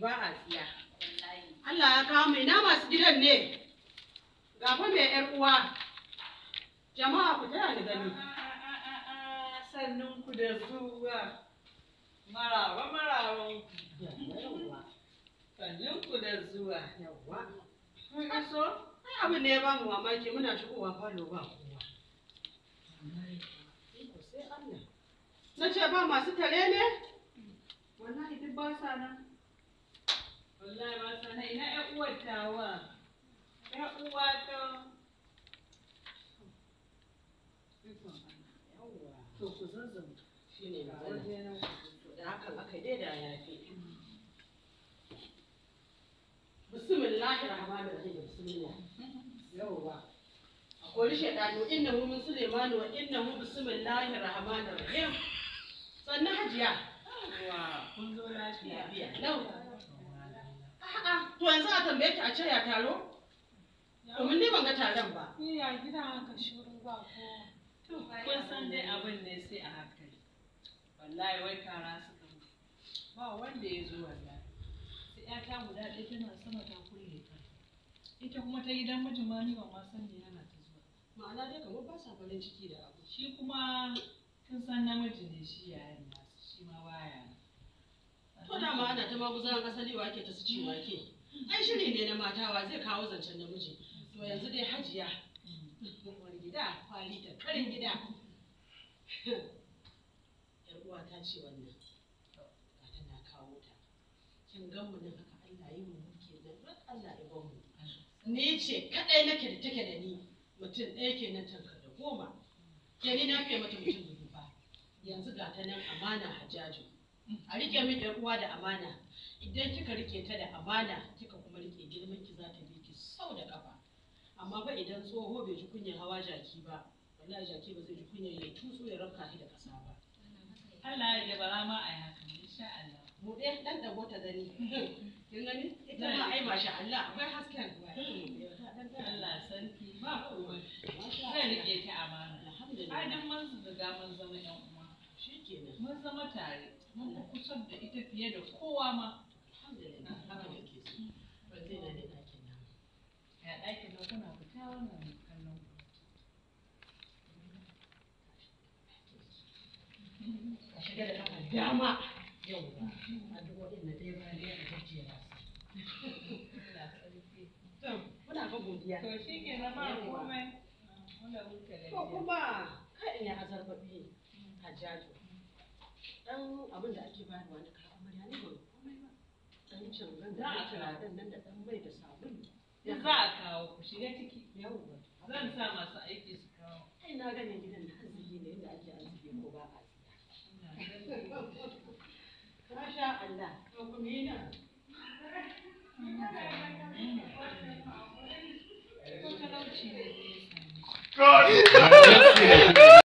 ba a tsiya. Allah ya kawo mai na masu gidan ne. Ga fa mai ƴar uwa. Jama'a ku taya ni gani. Sannun ku da zuwa. Maraban ku. Sannun ku da zuwa. Yawwa. Kun iso? Ai abin ne ya ba mu mamaki muna shigowa falo ba kowa. Sai Allah. Na ce ba masu tare ne? Wallahi duk ba sa nan. Wallahi ba sa nan ina ƴan uwar tawa. Ƴan uwa ta. To ku zazzau shi ne magana. Da hakan aka dai da yafi. Bismillahir rahmanir rahim. Bismillah. Yawwa. Akwai shaidanu innahu min Sulaiman wa innahu bismillahir rahmanir rahim. Sannan hajiya. Kun zo lafiya. Lau. A'a, to yanzu a tambaye ki a ce ya taro? Domin ni ban ga taron ba. Ni ya gida haka shiru ba ko. Kun san dai abin ne sai a hankali. Wallahi wai kara suka mutu. Ba wanda ya zo wallahi. Sai ƴata guda ɗaya tana sama ta kulle ta. Ita kuma ta gidan mijin ma ni ba ma san me yana ta zuwa. Ma'ana dai kamar ba sa farin ciki da abu. Shi kuma kin san namiji ne shi yayin nasu shi ma baya. To da ma ana ta maguzan asali wa ke ta su ci wake. Ai shiri ne na mata wa zai kawo zancen namiji. To yanzu dai hajiya. Wani gida kwali da karin gida. Yar uwa ta ce wannan. Ga tana kawo ta. Kin gan mu nan haka Allah yi mu muke nan rak Allah ya ban mu. Ni ce kadai nake da take da ni. Mutum ɗaya kenan tankar da goma. Ke ni na fiye mata mutum dubu ba. Yanzu ga ta nan amana Hajjaju. A rike min yar uwa da amana. Idan kika rike ta da amana, kika kuma rike girman ki za ta bi ki sau da kafa. Amma ba idan tsoho bai ji kunyar hawa jaki ba, wallahi jaki ba zai ji kunyar ya tutsu ya rafka shi da kasa ba. Allah ya jabara ma a yi haka insha Allah. Mu ɗaya ɗan ɗago ta gani. Kin gani? Ita ma ai masha Allah akwai hasken. Allah sarki ba komai. Zai rike ta amana. Alhamdulillah. Ai dan mun riga mun zama ƴan uwa. Shikenan. Mun zama tare. Mun kusa da ita fiye da kowa ma. Alhamdulillah. Haka nake so. Ban zai na da ɗakin nan. Ya ɗakin nan kuna fita wannan kallon ku. Ka shiga da kafa dama. Yawwa. Addu'o'in na dai bayan dai a jejjera su. Allah sarki. Muna ga godiya. To shi ke zama komai. Muna huta da To kuma kai in ya azarbabi Hajjaju. Dan abin da ake bayarwa na kayan amarya ne ba komai ba. Dan cangan da turaren nan da dan mai da sabulu. za a kawo ku shiga ciki. Yawwa. Zan sa masu aiki su kawo. Ai na ganin gidan da arziki ne inda ake arziki ko ba a tsiya. Masha Allah. To kuma yi nan. Ko talauci ne zai sami. God!